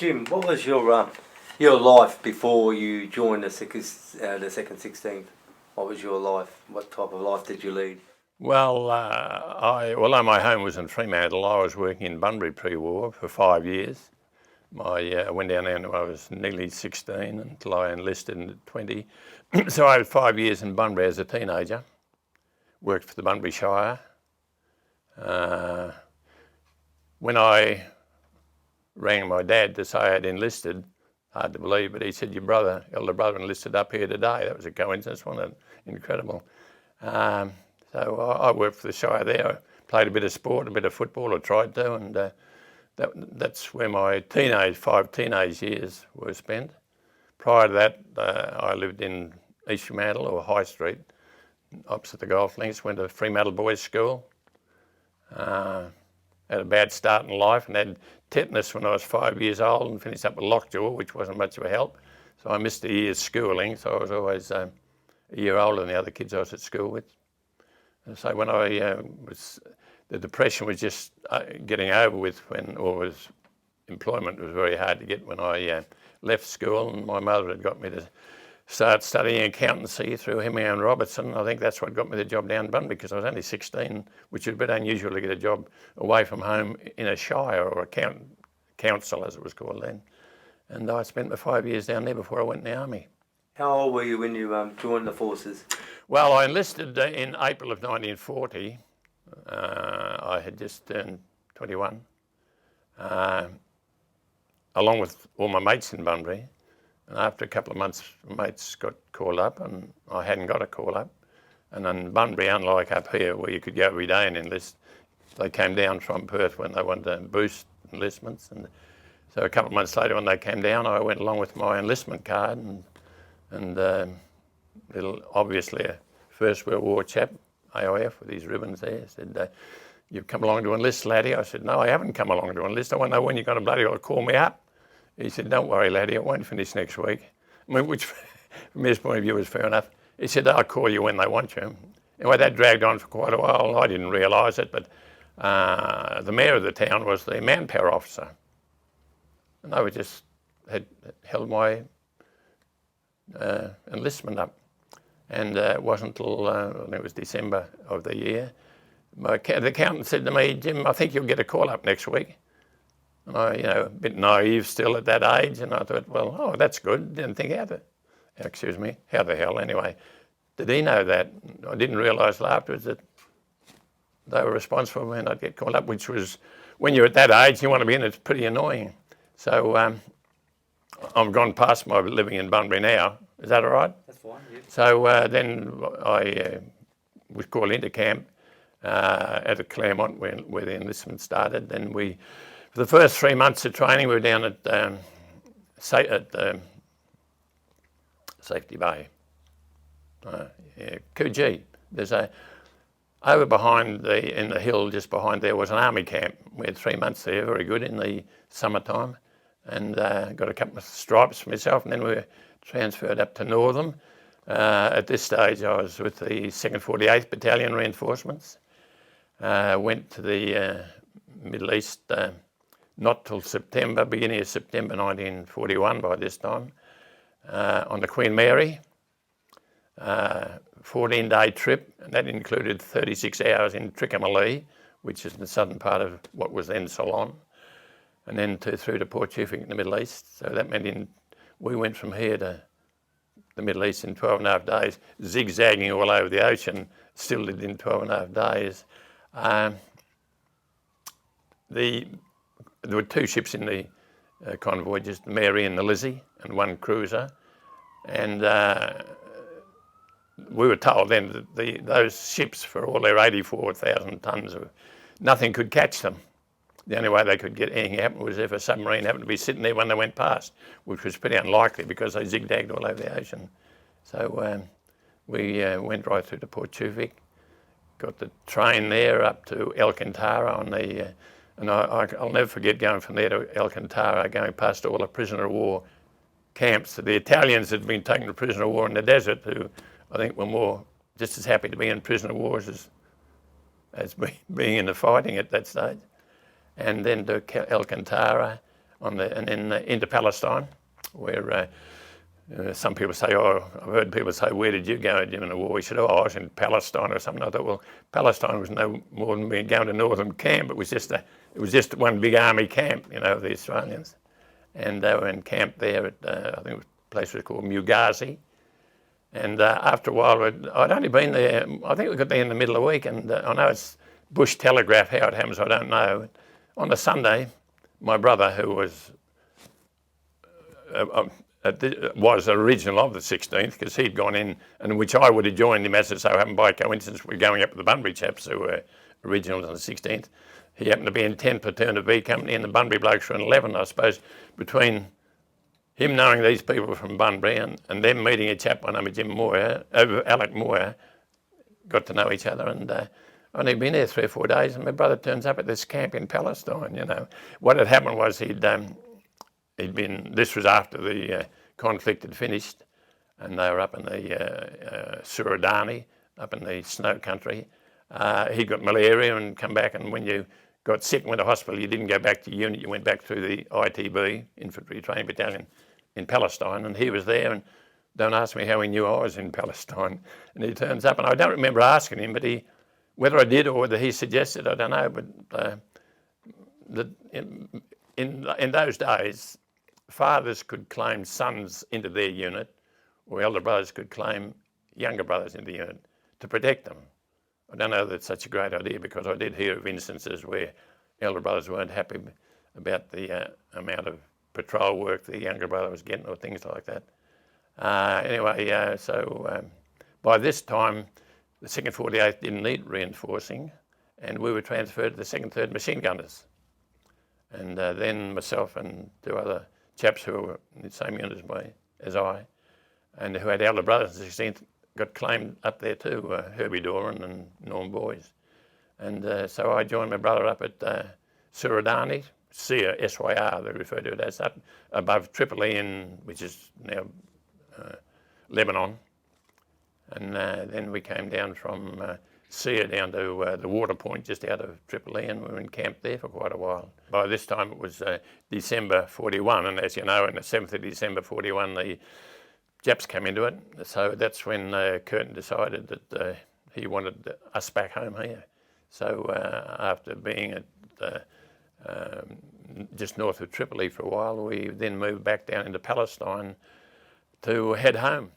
Jim, what was your life before you joined the second 16th? What was your life? What type of life did you lead? Well, although my home was in Fremantle, I was working in Bunbury pre-war for 5 years. I went down there when I was nearly 16 until I enlisted in 20. So I had 5 years in Bunbury as a teenager. Worked for the Bunbury Shire. When I rang my dad to say I had enlisted, hard to believe, but he said, your elder brother enlisted up here today. That was a coincidence, wasn't it? Incredible. So I worked for the Shire there. I played a bit of sport, a bit of football, or tried to, and that's where my 5 teenage years were spent. Prior to that, I lived in East Fremantle, or High Street, opposite the golf links. Went to Fremantle Boys School. Had a bad start in life and had tetanus when I was 5 years old and finished up with lockjaw, which wasn't much of a help. So I missed a year's schooling, so I was always a year older than the other kids I was at school with. And so when the depression was just getting over with employment was very hard to get when I left school, and my mother had got me to start studying accountancy through Hemingway and Robertson. I think that's what got me the job down in Bunbury, because I was only 16, which was a bit unusual to get a job away from home in a shire, or a council as it was called then. And I spent the 5 years down there before I went in the army. How old were you when you joined the forces? Well, I enlisted in April of 1940. I had just turned 21, along with all my mates in Bunbury. And after a couple of months, mates got called up, and I hadn't got a call up. And in Bunbury, unlike up here, where you could go every day and enlist, they came down from Perth when they wanted to boost enlistments. And so a couple of months later, when they came down, I went along with my enlistment card, and obviously a First World War chap, AIF, with his ribbons there, said, you've come along to enlist, laddie. I said, no, I haven't come along to enlist. I want to know when you're going to bloody well call me up. He said, don't worry, laddie, it won't finish next week. I mean, which from his point of view was fair enough. He said, I'll call you when they want you. Anyway, that dragged on for quite a while. I didn't realise it, but the mayor of the town was the manpower officer. And they had held my enlistment up. And it wasn't until, I think it was December of the year, the accountant said to me, Jim, I think you'll get a call up next week. And I, a bit naive still at that age, and I thought, well, that's good. Didn't think how the hell anyway. Did he know that? I didn't realise till afterwards that they were responsible when I'd get called up, which was, when you're at that age, you want to be in, it's pretty annoying. So I've gone past my living in Bunbury now. Is that all right? That's fine, yeah. So then I was called into camp at Claremont where the enlistment started. Then for the first 3 months of training, we were down at Safety Bay, Coogee. There's over behind in the hill just behind there was an army camp. We had 3 months there, very good in the summertime, and got a couple of stripes for myself, and then we were transferred up to Northern. At this stage, I was with the 2nd 48th Battalion reinforcements. Went to the Middle East not till beginning of September 1941 by this time, on the Queen Mary, 14-day trip, and that included 36 hours in Trincomalee, which is the southern part of what was then Ceylon, and then through to Port Chufik in the Middle East. So that meant we went from here to the Middle East in 12 and a half days, zigzagging all over the ocean, still did in 12 and a half days. There were 2 ships in the convoy, just the Mary and the Lizzie, and 1 cruiser. And we were told then that those ships, for all their 84,000 tonnes, nothing could catch them. The only way they could get anything happen was if a submarine happened to be sitting there when they went past, which was pretty unlikely because they zigzagged all over the ocean. So we went right through to Port Chufik, got the train there up to Alcantara and I'll never forget going from there to Alcantara, going past all the prisoner of war camps. The Italians had been taken to prisoner of war in the desert, who I think were just as happy to be in prisoner of war as being in the fighting at that stage. And then to Alcantara, and then into Palestine, where some people say, oh, I've heard people say, where did you go during the war? We said, oh, I was in Palestine or something. I thought, well, Palestine was no more than being going to Northern Camp. It was just one big army camp, you know, of the Australians. And they were in camp there at, I think the place was called Mugazi. And after a while, I'd only been there, I think we got there in the middle of the week, and I know it's Bush Telegraph, how it happens, I don't know. On a Sunday, my brother, who was original of the 16th, because he'd gone in, and which I would have joined him, as it so happened by coincidence, we're going up with the Bunbury chaps who were originals on the 16th. He happened to be in 10th Platoon of B Company, and the Bunbury blokes were in 11, I suppose. Between him knowing these people from Bunbury and them meeting a chap by the name of Jim Moir, Alec Moir, got to know each other, and I'd only been there 3 or 4 days, and my brother turns up at this camp in Palestine, you know. What had happened was this was after the conflict had finished, and they were up in the Suradani, up in the snow country. He got malaria and come back, and when you got sick and went to hospital, you didn't go back to unit, you went back through the ITB, Infantry Training Battalion, in Palestine, and he was there, and don't ask me how he knew I was in Palestine. And he turns up, and I don't remember asking him, but whether I did or whether he suggested, I don't know, but in those days, fathers could claim sons into their unit, or elder brothers could claim younger brothers into the unit to protect them. I don't know that's such a great idea, because I did hear of instances where elder brothers weren't happy about the amount of patrol work the younger brother was getting, or things like that. Anyway, so by this time, the 2nd 48th didn't need reinforcing, and we were transferred to the 2nd 3rd Machine Gunners. And then myself and 2 other chaps who were in the same unit as I, and who had elder brothers in the 16th, got claimed up there too, Herbie Doran and Norm Boys. And so I joined my brother up at Suradani, Syr, SYR, they refer to it as, up above Tripoli, which is now Lebanon. And then we came down from Syr down to the water point just out of Tripoli, and we were in camp there for quite a while. By this time it was December 41, and as you know, on the 7th of December 41, the Japs came into it. So that's when Curtin decided that he wanted us back home here. So after being at just north of Tripoli for a while, we then moved back down into Palestine to head home.